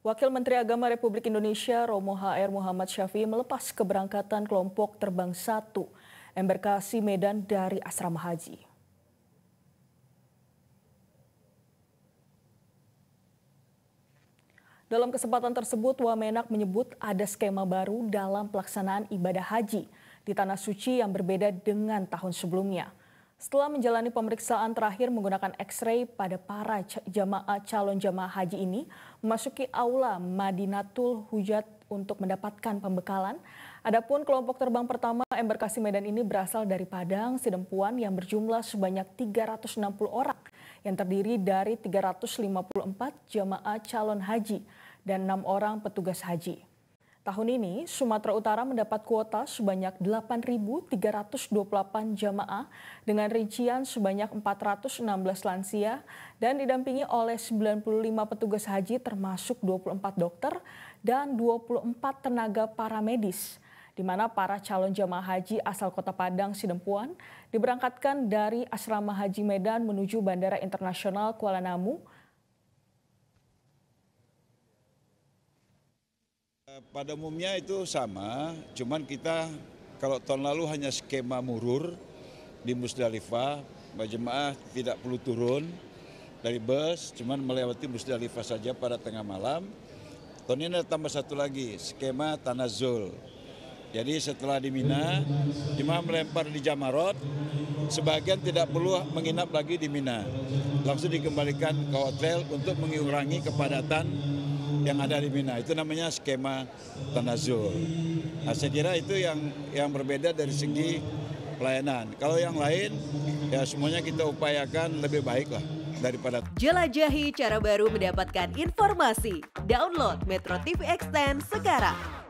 Wakil Menteri Agama Republik Indonesia Romo HR Muhammad Syafi'i melepas keberangkatan kelompok terbang 1 embarkasi Medan dari asrama haji. Dalam kesempatan tersebut, Wamenak menyebut ada skema baru dalam pelaksanaan ibadah haji di Tanah Suci yang berbeda dengan tahun sebelumnya. Setelah menjalani pemeriksaan terakhir menggunakan X-ray pada para calon jamaah haji ini, memasuki aula Madinatul Hujat untuk mendapatkan pembekalan. Adapun kelompok terbang pertama embarkasi Medan ini berasal dari Padang, Sidempuan yang berjumlah sebanyak 360 orang yang terdiri dari 354 jamaah calon haji dan 6 orang petugas haji. Tahun ini, Sumatera Utara mendapat kuota sebanyak 8.328 jamaah dengan rincian sebanyak 416 lansia dan didampingi oleh 95 petugas haji termasuk 24 dokter dan 24 tenaga paramedis, di mana para calon jamaah haji asal Kota Padang Sidempuan diberangkatkan dari Asrama Haji Medan menuju Bandara Internasional Kuala Namu. Pada umumnya itu sama, cuman kita kalau tahun lalu hanya skema murur di Musdalifah, jemaah tidak perlu turun dari bus, cuman melewati Musdalifah saja pada tengah malam. Tahun ini ada tambah satu lagi, skema Tanazul. Jadi setelah di Mina, jemaah melempar di Jamarot, sebagian tidak perlu menginap lagi di Mina. Langsung dikembalikan ke hotel untuk mengurangi kepadatan yang ada di Mina. Itu namanya skema Tanazul. Nah, saya kira itu yang berbeda dari segi pelayanan. Kalau yang lain, ya semuanya kita upayakan lebih baik lah daripada. Jelajahi cara baru mendapatkan informasi. Download Metro TV Extend sekarang.